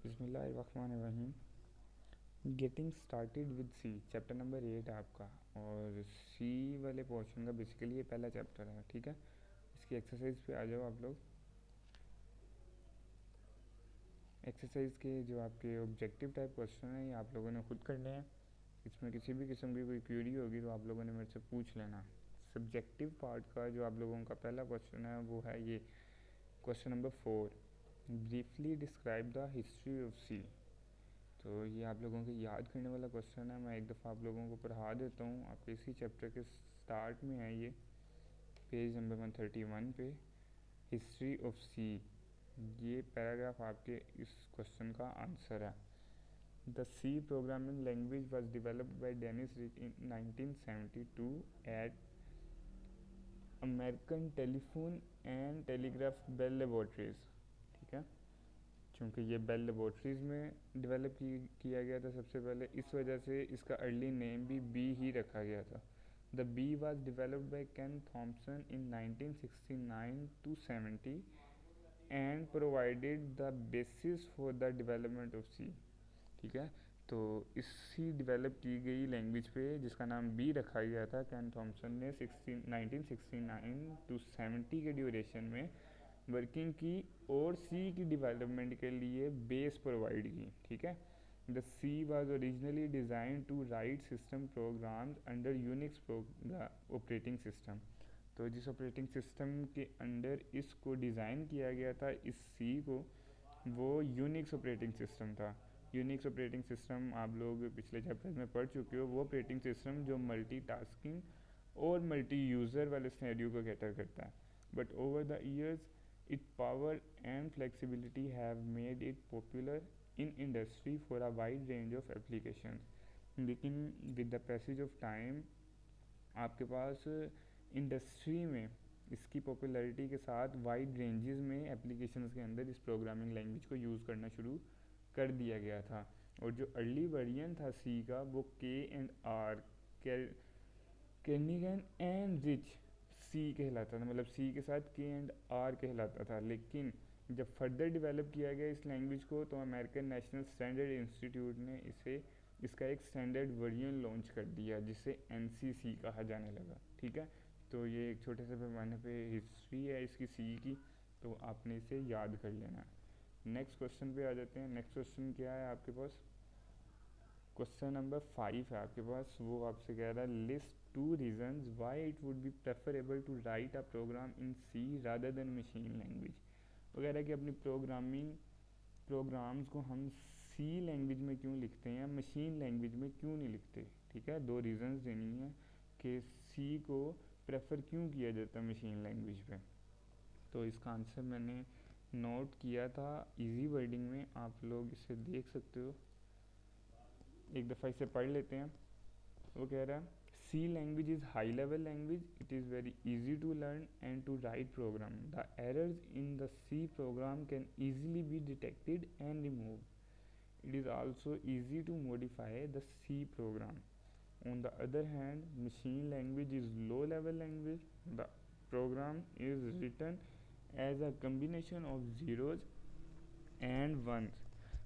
बिस्मिल्लाहिर्रहमानिर्रहीम। Getting started with C, chapter number 8 है आपका। और सी वाले पोर्शन का बेसिकली ये पहला चैप्टर है, ठीक है। इसकी एक्सरसाइज पे आ जाओ आप लोग। एक्सरसाइज के जो आपके ऑब्जेक्टिव टाइप क्वेश्चन हैं ये आप लोगों ने खुद करने हैं। इसमें किसी भी किस्म की कोई क्वेरी होगी तो आप लोगों ने मेरे से पूछ लेना। सब्जेक्टिव पार्ट का जो आप लोगों का पहला क्वेश्चन है वो है ये question number 4, briefly describe the history of C. तो ये आप लोगों के याद करने वाला क्वेश्चन है। मैं एक दफ़ा आप लोगों को पढ़ा देता हूँ। आपके इसी चैप्टर के स्टार्ट में है ये, पेज नंबर 131 पे, हिस्ट्री ऑफ सी। ये पैराग्राफ आपके इस क्वेश्चन का आंसर है। The C programming language was developed by Dennis Ritchie in 1972 at American Telephone and Telegraph Bell Laboratories, ठीक है। चूँकि ये बेल लेबोरेटरीज़ में डेवलप किया गया था सबसे पहले, इस वजह से इसका अर्ली नेम भी बी ही रखा गया था। The B was developed by Ken Thompson in 1969 to 70 and provided the basis for the development of C, ठीक है। तो इसी डेवलप की गई लैंग्वेज पे जिसका नाम बी रखा गया था, केन थॉम्सन ने 1969 to 70 के ड्यूरेशन में वर्किंग की और सी की डेवलपमेंट के लिए बेस प्रोवाइड की, ठीक है। The C was originally design to write system programs under Unix operating system. तो जिस ऑपरेटिंग सिस्टम के अंडर इसको डिज़ाइन किया गया था इस सी को, वो यूनिक्स ऑपरेटिंग सिस्टम था। यूनिक्स ऑपरेटिंग सिस्टम आप लोग पिछले चैप्टर में पढ़ चुके हो। वो ऑपरेटिंग सिस्टम जो मल्टीटास्किंग और मल्टी यूज़र वाले सिनेरियो को कैटर करता है। But over the years its power and flexibility have made it popular in industry for a wide range of applications. लेकिन with the passage of time आपके पास industry में इसकी popularity के साथ वाइड रेंजेस में एप्लीकेशंस के अंदर इस प्रोग्रामिंग लैंग्वेज को यूज़ करना शुरू कर दिया गया था। और जो अर्ली वर्जन था सी का वो K&R, केर्निगन एंड रिच सी कहलाता था, मतलब सी के साथ K&R कहलाता था। लेकिन जब फर्दर डेवलप किया गया इस लैंग्वेज को तो अमेरिकन नेशनल स्टैंडर्ड इंस्टीट्यूट ने इसका एक स्टैंडर्ड वर्जन लॉन्च कर दिया जिसे NCC कहा जाने लगा, ठीक है। तो ये एक छोटे से पैमाने पे हिस्ट्री है इसकी सी की, तो आपने इसे याद कर लेना है। नेक्स्ट क्वेश्चन पे आ जाते हैं। नेक्स्ट क्वेश्चन क्या है आपके पास? क्वेश्चन नंबर 5 है आपके पास। वो आपसे कह रहा है list 2 reasons why it would be preferable to write a program in C rather than machine language. वगैरह कि अपनी प्रोग्राम्स को हम सी लैंग्वेज में क्यों लिखते हैं, मशीन लैंग्वेज में क्यों नहीं लिखते, ठीक है। 2 रीजंस देनी है कि सी को प्रेफर क्यों किया जाता है मशीन लैंग्वेज पे। तो इसका आंसर मैंने नोट किया था इजी वर्डिंग में, आप लोग इसे देख सकते हो। एक दफ़ा इसे पढ़ लेते हैं। वो कह रहा है C language is high level language, it is very easy to learn and to write program. The errors in the C program can easily be detected and remove. It is also easy to modify the C program. On the other hand, machine language is low level language. The program is written as a combination of zeros and ones.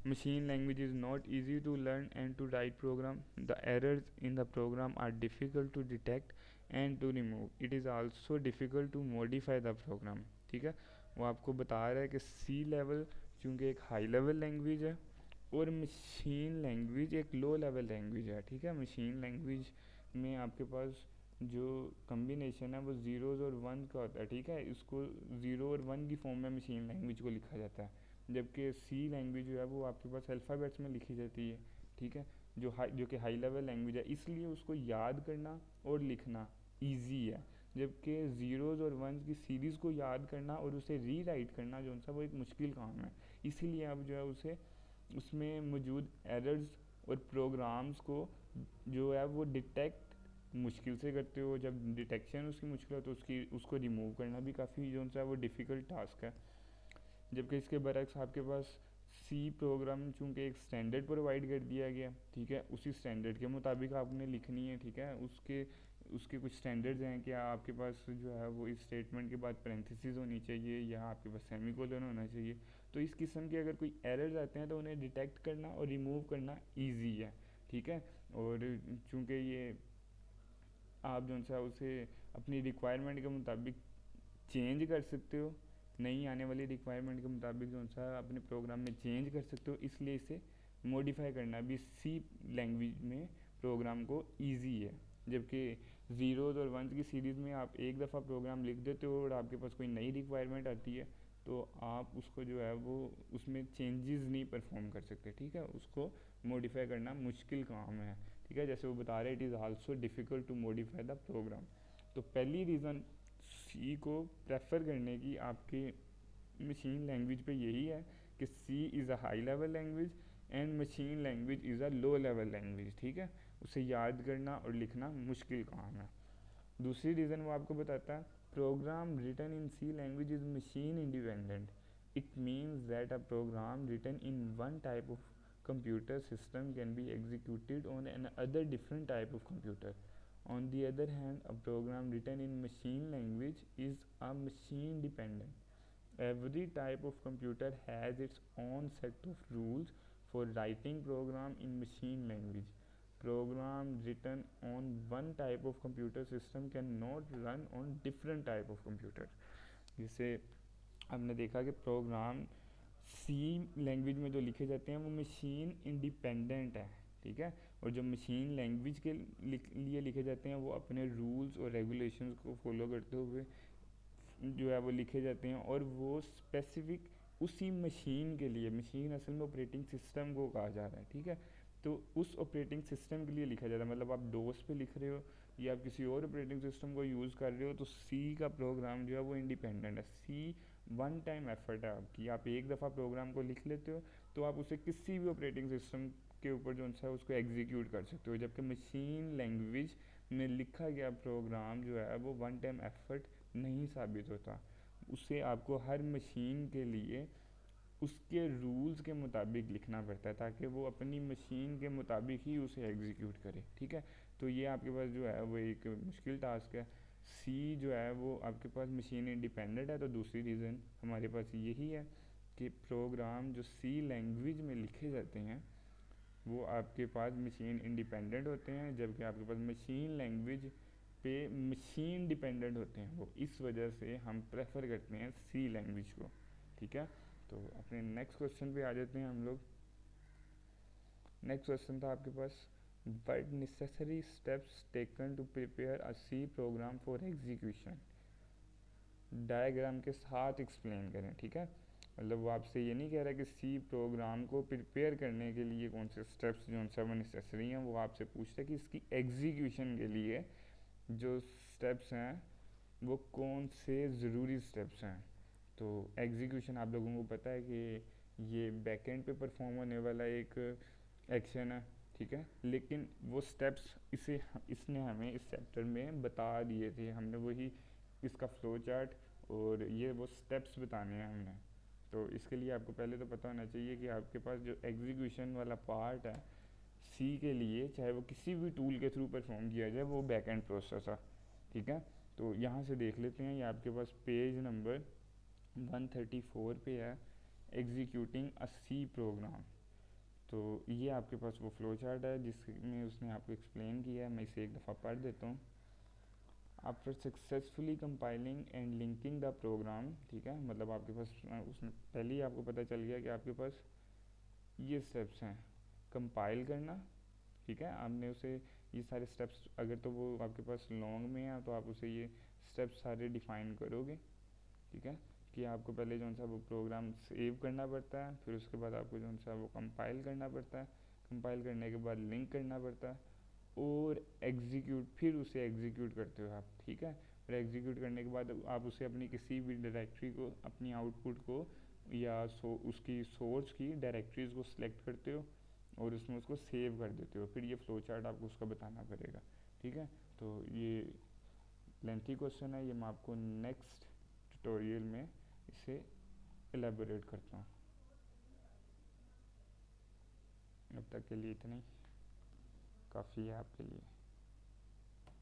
Machine language is not easy to learn and to write program. The errors in the program are difficult to detect and to remove. It is also difficult to modify the program, ठीक है। वो आपको बता रहा है कि सी level चूँकि एक हाई लेवल लैंग्वेज है और मशीन लैंग्वेज एक लो लेवल लैंग्वेज है, ठीक है। मशीन लैंग्वेज में आपके पास जो कम्बिनेशन है वो ज़ीरोज़ और वन का होता है, ठीक है। इसको ज़ीरो और वन की फॉर्म में मशीन लैंग्वेज को लिखा जाता है, जबकि सी लैंग्वेज जो है वो आपके पास अल्फ़ाबेट्स में लिखी जाती है, ठीक है। जो कि हाई लेवल लैंग्वेज है, इसलिए उसको याद करना और लिखना ईजी है। जबकि ज़ीरोज़ और वंस की सीरीज़ को याद करना और उसे रीराइट करना जो सा वो एक मुश्किल काम है। इसीलिए आप जो है उसे उसमें मौजूद एरर्स और प्रोग्राम्स को जो है वो डिटेक्ट मुश्किल से करते हो। जब डिटेक्शन उसकी मुश्किल हो तो उसको रिमूव करना भी काफ़ी जो सा वो डिफ़िकल्ट टास्क है। जबकि इसके बरक्स आपके पास सी प्रोग्राम चूँकि एक स्टैंडर्ड प्रोवाइड कर दिया गया, ठीक है। उसी स्टैंडर्ड के मुताबिक आपने लिखनी है, ठीक है। उसके कुछ स्टैंडर्ड्स हैं कि आपके पास जो है वो इस स्टेटमेंट के बाद पैरेंथेसिस होनी चाहिए या आपके पास सेमीकोलन होना चाहिए। तो इस किस्म के अगर कोई एरर्स आते हैं तो उन्हें डिटेक्ट करना और रिमूव करना ईजी है, ठीक है। और चूँकि ये आप जो सा उसे अपनी रिक्वायरमेंट के मुताबिक चेंज कर सकते हो, नई आने वाली रिक्वायरमेंट के मुताबिक जो सा अपने प्रोग्राम में चेंज कर सकते हो, इसलिए इसे मॉडिफाई करना भी सी लैंग्वेज में प्रोग्राम को ईजी है। जबकि ज़ीरोज़ और वंस की सीरीज़ में आप एक दफ़ा प्रोग्राम लिख देते हो और आपके पास कोई नई रिक्वायरमेंट आती है तो आप उसको जो है वो उसमें चेंजेस नहीं परफॉर्म कर सकते, ठीक है। उसको मॉडिफाई करना मुश्किल काम है, ठीक है। जैसे वो बता रहे it is also difficult to modify the program. तो पहली रीज़न सी को प्रेफर करने की आपके मशीन लैंग्वेज पे यही है कि C is a high level language and machine language is a low level language, ठीक है। उसे याद करना और लिखना मुश्किल काम है। दूसरी रीज़न वो आपको बताता है program written in C language is machine independent. It means that a program written in one type of computer system can be executed on another different type of computer. On the other hand, a program written in machine language is a machine dependent. Every type of computer has its own set of rules for writing program in machine language. Program written on one type of computer system cannot run on different type of computer. जैसे हमने देखा कि programme सी language में जो लिखे जाते हैं वो मशीन इंडिपेंडेंट है, ठीक है। और जो मशीन लैंग्वेज के लिए लिखे जाते हैं वो अपने रूल्स और रेगुलेशंस को फॉलो करते हुए जो है वो लिखे जाते हैं और वो स्पेसिफिक उसी मशीन के लिए, मशीन असल में ऑपरेटिंग सिस्टम को कहा जा रहा है, ठीक है। तो उस ऑपरेटिंग सिस्टम के लिए लिखा जाता है, मतलब आप डोस पे लिख रहे हो या आप किसी और ऑपरेटिंग सिस्टम को यूज़ कर रहे हो तो सी का प्रोग्राम जो है वो इंडिपेंडेंट है। सी वन टाइम एफर्ट है आपकी, आप एक दफ़ा प्रोग्राम को लिख लेते हो तो आप उसे किसी भी ऑपरेटिंग सिस्टम के ऊपर जो है उसको एग्जीक्यूट कर सकते हो। जबकि मशीन लैंग्वेज में लिखा गया प्रोग्राम जो है वो वन टाइम एफर्ट नहीं साबित होता, उसे आपको हर मशीन के लिए उसके रूल्स के मुताबिक लिखना पड़ता है ताकि वो अपनी मशीन के मुताबिक ही उसे एग्जीक्यूट करे, ठीक है। तो ये आपके पास जो है वो एक मुश्किल टास्क है। सी जो है वो आपके पास मशीन इंडिपेंडेंट है, तो दूसरी रीज़न हमारे पास यही है कि प्रोग्राम जो सी लैंग्वेज में लिखे जाते हैं वो आपके पास मशीन इंडिपेंडेंट होते हैं, जबकि आपके पास मशीन लैंग्वेज पे मशीन डिपेंडेंट होते हैं। वो इस वजह से हम प्रेफर करते हैं सी लैंग्वेज को, ठीक है। तो अपने नेक्स्ट क्वेश्चन पे आ जाते हैं हम लोग। नेक्स्ट क्वेश्चन था आपके पास what necessary steps taken to prepare a C program for execution. Diagram के साथ एक्सप्लेन करें, ठीक है। मतलब वो आपसे ये नहीं कह रहा कि सी प्रोग्राम को प्रिपेयर करने के लिए कौन से स्टेप्स जो है वो नेसेसरी हैं, वो आपसे पूछता है कि इसकी एग्जीक्यूशन के लिए जो स्टेप्स हैं वो कौन से ज़रूरी स्टेप्स हैं। तो एग्जीक्यूशन आप लोगों को पता है कि ये बैकएंड पे परफॉर्म होने वाला एक एक्शन है, ठीक है। लेकिन वो स्टेप्स इसने हमें इस चैप्टर में बता दिए थे, हमने वही इसका फ्लो चार्ट और ये वो स्टेप्स बताने हैं हमने। तो इसके लिए आपको पहले तो पता होना चाहिए कि आपके पास जो एग्जीक्यूशन वाला पार्ट है सी के लिए, चाहे वो किसी भी टूल के थ्रू परफॉर्म किया जाए, वो बैक एंड प्रोसेस है, ठीक है। तो यहाँ से देख लेते हैं, ये आपके पास पेज नंबर 134 पे है एग्जीक्यूटिंग अ सी प्रोग्राम। तो ये आपके पास वो फ्लो चार्ट है जिसमें उसने आपको एक्सप्लेन किया है। मैं इसे एक दफ़ा पढ़ देता हूँ। After successfully compiling and linking the program, ठीक है। मतलब आपके पास उसमें पहले ही आपको पता चल गया कि आपके पास ये स्टेप्स हैं। कंपाइल करना, ठीक है, आपने उसे ये सारे स्टेप्स, अगर तो वो आपके पास लॉन्ग में है तो आप उसे ये स्टेप्स सारे डिफ़ाइन करोगे, ठीक है। कि आपको पहले जो सा वो प्रोग्राम सेव करना पड़ता है, फिर उसके बाद आपको जो सा वो कंपाइल करना पड़ता है, कंपाइल करने के बाद लिंक करना पड़ता है और एग्जीक्यूट, फिर उसे एग्जीक्यूट करते हो आप, ठीक है। और एग्जीक्यूट करने के बाद आप उसे अपनी किसी भी डायरेक्टरी को, अपनी आउटपुट को या उसकी सोर्स की डायरेक्टरीज को सिलेक्ट करते हो और उसमें उसको सेव कर देते हो। फिर ये फ्लो चार्ट आपको उसका बताना पड़ेगा, ठीक है। तो ये लेंथी क्वेश्चन है, ये मैं आपको नेक्स्ट ट्यूटोरियल में इसे एलेबोरेट करता हूँ। अब तक के लिए इतना ही काफ़ी है आपके लिए।